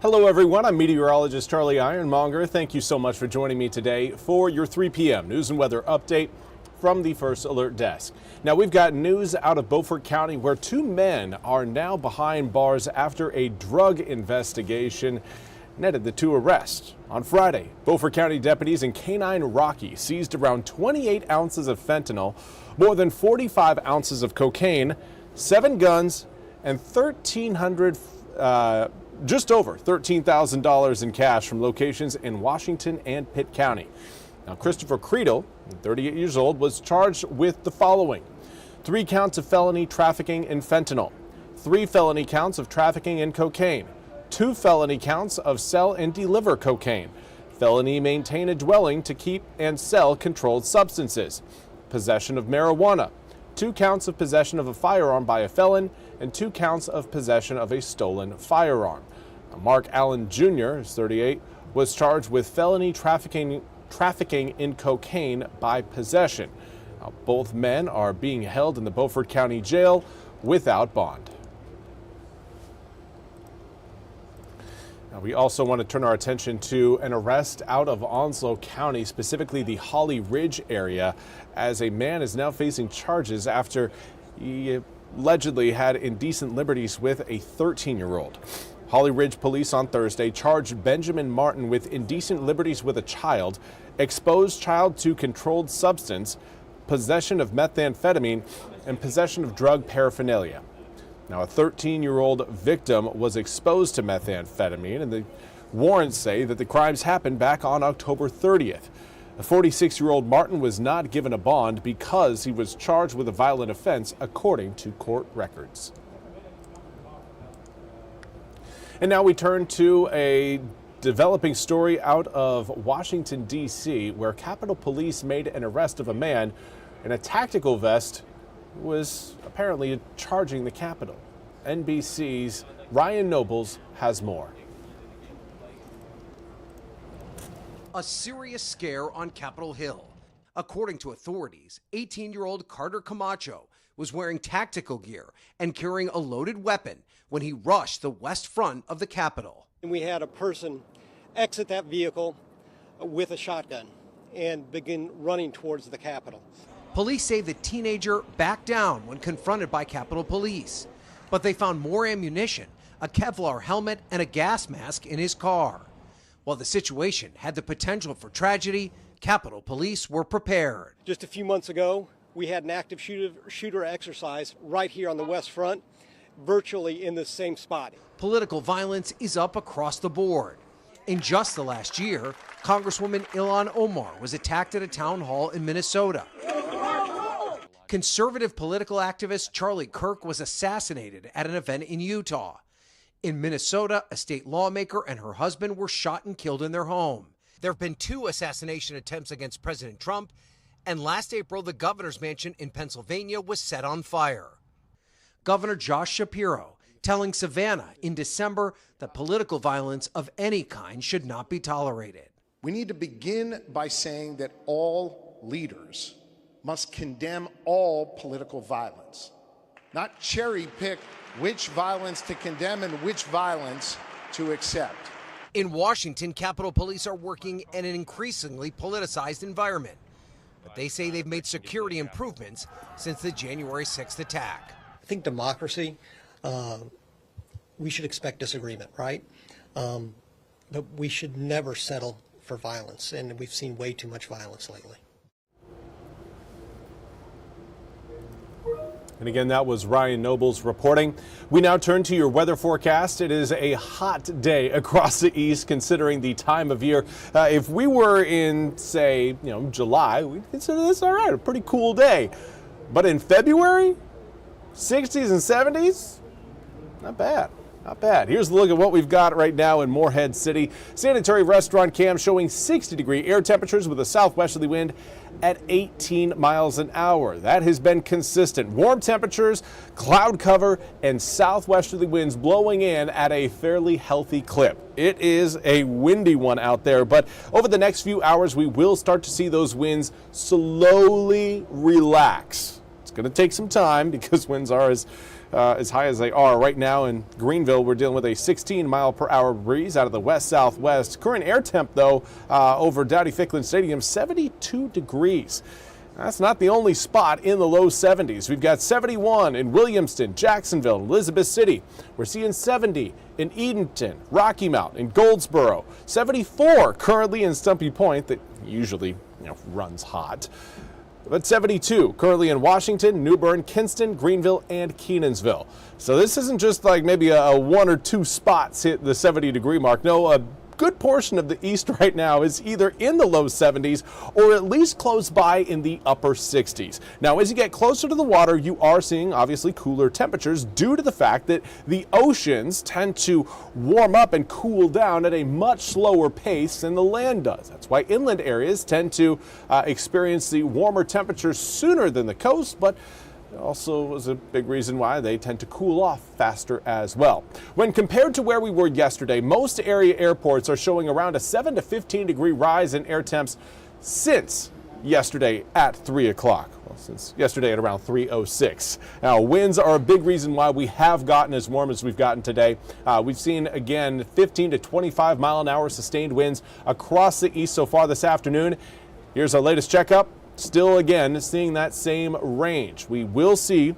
Hello everyone, I'm Meteorologist Charlie Ironmonger. Thank you so much for joining me today for your 3 p.m. news and weather update from the First Alert Desk. Now we've got news out of Beaufort County where 2 men are now behind bars after a drug investigation netted the 2 arrests. On Friday, Beaufort County deputies and Canine Rocky seized around 28 ounces of fentanyl, more than 45 ounces of cocaine, 7 guns, and just over $13,000 in cash from locations in Washington and Pitt County. Now, Christopher Creedle, 38 years old, was charged with the following: 3 counts of felony trafficking in fentanyl, 3 felony counts of trafficking in cocaine, 2 felony counts of sell and deliver cocaine, felony maintain a dwelling to keep and sell controlled substances, possession of marijuana, 2 counts of possession of a firearm by a felon, and 2 counts of possession of a stolen firearm. Now, Mark Allen Jr., who's 38, was charged with felony trafficking in cocaine by possession. Now, both men are being held in the Beaufort County Jail without bond. Now, we also want to turn our attention to an arrest out of Onslow County, specifically the Holly Ridge area, as a man is now facing charges after he allegedly had indecent liberties with a 13-year-old. Holly Ridge police on Thursday charged Benjamin Martin with indecent liberties with a child, exposed child to controlled substance, possession of methamphetamine, and possession of drug paraphernalia. Now, a 13-year-old victim was exposed to methamphetamine, and the warrants say that the crimes happened back on October 30th. The 46-year-old Martin was not given a bond because he was charged with a violent offense, according to court records. And now we turn to a developing story out of Washington, D.C., where Capitol Police made an arrest of a man in a tactical vest who was apparently charging the Capitol. NBC's Ryan Nobles has more. A serious scare on Capitol Hill. According to authorities, 18-year-old Carter Camacho was wearing tactical gear and carrying a loaded weapon when he rushed the west front of the Capitol. We had a person exit that vehicle with a shotgun and begin running towards the Capitol. Police say the teenager backed down when confronted by Capitol Police, but they found more ammunition, a Kevlar helmet, and a gas mask in his car. While the situation had the potential for tragedy, Capitol Police were prepared. Just a few months ago, we had an active shooter exercise right here on the west front, virtually in the same spot. Political violence is up across the board. In just the last year, Congresswoman Ilhan Omar was attacked at a town hall in Minnesota. Conservative political activist Charlie Kirk was assassinated at an event in Utah. In Minnesota, a state lawmaker and her husband were shot and killed in their home. There have been 2 assassination attempts against President Trump, and last April, the governor's mansion in Pennsylvania was set on fire. Governor Josh Shapiro telling Savannah in December that political violence of any kind should not be tolerated. We need to begin by saying that all leaders must condemn all political violence, not cherry pick which violence to condemn and which violence to accept. In Washington, Capitol Police are working in an increasingly politicized environment, but they say they've made security improvements since the January 6th attack. I think democracy, we should expect disagreement, right? But we should never settle for violence, and we've seen way too much violence lately. And again, that was Ryan Nobles reporting. We now turn to your weather forecast. It is a hot day across the east considering the time of year. If we were in, say, July, we'd consider this all right, a pretty cool day. But in February, 60s and 70s, not bad. Not bad. Here's a look at what we've got right now in Morehead City. Sanitary restaurant cam showing 60-degree air temperatures with a southwesterly wind at 18 miles an hour. That has been consistent. Warm temperatures, cloud cover, and southwesterly winds blowing in at a fairly healthy clip. It is a windy one out there, but over the next few hours, we will start to see those winds slowly relax. It's going to take some time because winds are, as as high as they are. Right now in Greenville, we're dealing with a 16-mile-per-hour breeze out of the west-southwest. Current air temp, though, over Dowdy-Ficklin Stadium, 72 degrees. That's not the only spot in the low 70s. We've got 71 in Williamston, Jacksonville, Elizabeth City. We're seeing 70 in Edenton, Rocky Mount, and Goldsboro. 74 currently in Stumpy Point, that usually runs hot. But 72 currently in Washington, New Bern, Kinston, Greenville, and Kenansville. So this isn't just like maybe a one or two spots hit the 70-degree mark. No, a good portion of the east right now is either in the low 70s or at least close by in the upper 60s. Now, as you get closer to the water, you are seeing obviously cooler temperatures due to the fact that the oceans tend to warm up and cool down at a much slower pace than the land does. That's why inland areas tend to experience the warmer temperatures sooner than the coast, but also is a big reason why they tend to cool off faster as well. When compared to where we were yesterday, most area airports are showing around a 7 to 15 degree rise in air temps since yesterday at 3 o'clock. Well, since yesterday at around 3:06. Now, winds are a big reason why we have gotten as warm as we've gotten today. We've seen, again, 15 to 25 mile an hour sustained winds across the east so far this afternoon. Here's our latest checkup. Still, again, seeing that same range. We will see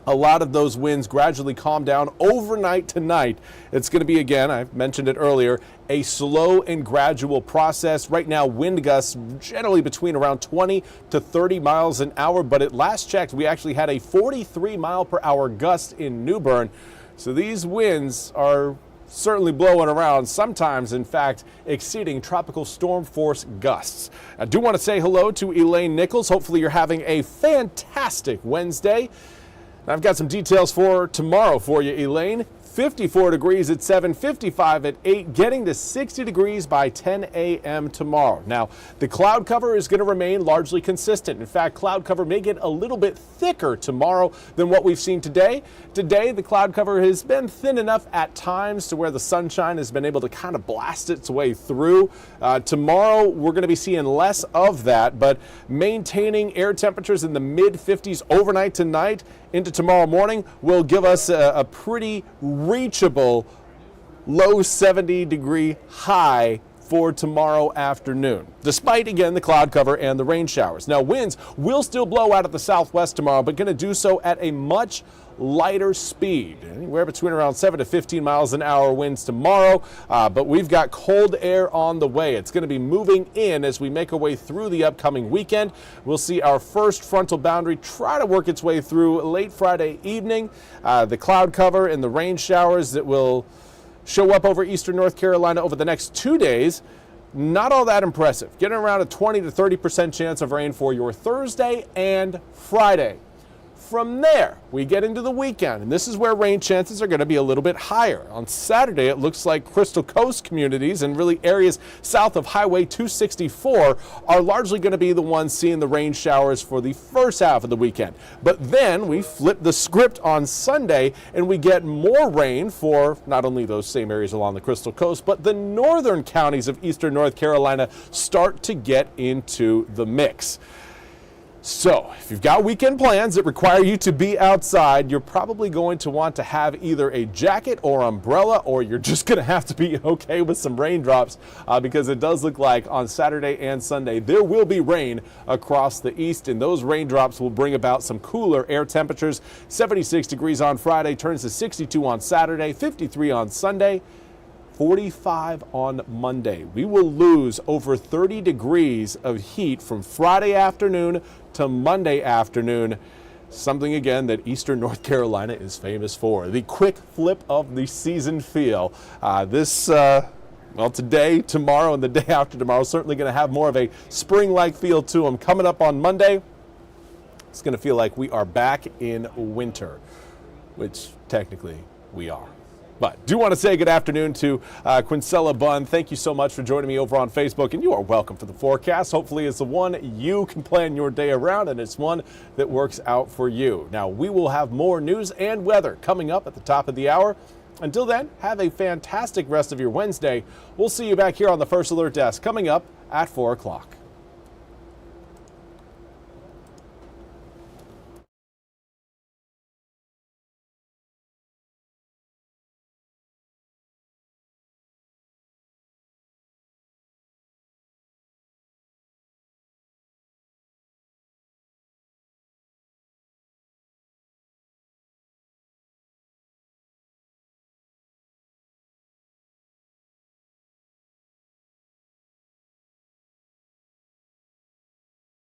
a lot of those winds gradually calm down overnight tonight. It's going to be, again, I mentioned it earlier, a slow and gradual process. Right now, wind gusts generally between around 20 to 30 miles an hour, but at last checked, we actually had a 43-mile-per-hour gust in New Bern. So these winds are certainly blowing around, sometimes, in fact, exceeding tropical storm force gusts. I do want to say hello to Elaine Nichols. Hopefully you're having a fantastic Wednesday. I've got some details for tomorrow for you, Elaine. 54 degrees at 7, 55 at 8, getting to 60 degrees by 10 a.m. tomorrow. Now, the cloud cover is going to remain largely consistent. In fact, cloud cover may get a little bit thicker tomorrow than what we've seen today. Today, the cloud cover has been thin enough at times to where the sunshine has been able to kind of blast its way through. Tomorrow, we're going to be seeing less of that, but maintaining air temperatures in the mid-50s overnight tonight into tomorrow morning will give us a pretty reachable low 70-degree high for tomorrow afternoon, despite, again, the cloud cover and the rain showers. Now, winds will still blow out of the southwest tomorrow, but going to do so at a much lighter speed, anywhere between around 7 to 15 miles an hour winds tomorrow, but we've got cold air on the way. It's going to be moving in as we make our way through the upcoming weekend. We'll see our first frontal boundary try to work its way through late Friday evening. The cloud cover and the rain showers that will show up over eastern North Carolina over the next 2 days, not all that impressive. Getting around a 20 to 30% chance of rain for your Thursday and Friday. From there, we get into the weekend, and this is where rain chances are going to be a little bit higher. On Saturday, it looks like Crystal Coast communities and really areas south of Highway 264 are largely going to be the ones seeing the rain showers for the first half of the weekend. But then we flip the script on Sunday, and we get more rain for not only those same areas along the Crystal Coast, but the northern counties of eastern North Carolina start to get into the mix. So, if you've got weekend plans that require you to be outside, you're probably going to want to have either a jacket or umbrella, or you're just going to have to be okay with some raindrops because it does look like on Saturday and Sunday there will be rain across the east, and those raindrops will bring about some cooler air temperatures. 76 degrees on Friday, turns to 62 on Saturday, 53 on Sunday. 45 on Monday. We will lose over 30 degrees of heat from Friday afternoon to Monday afternoon. Something, again, that eastern North Carolina is famous for. The quick flip of the season feel. Today, tomorrow, and the day after tomorrow, certainly going to have more of a spring-like feel to them. Coming up on Monday, it's going to feel like we are back in winter, which technically we are. But do want to say good afternoon to Quincella Bunn. Thank you so much for joining me over on Facebook, and you are welcome for the forecast. Hopefully it's the one you can plan your day around, and it's one that works out for you. Now, we will have more news and weather coming up at the top of the hour. Until then, have a fantastic rest of your Wednesday. We'll see you back here on the First Alert Desk coming up at 4 o'clock.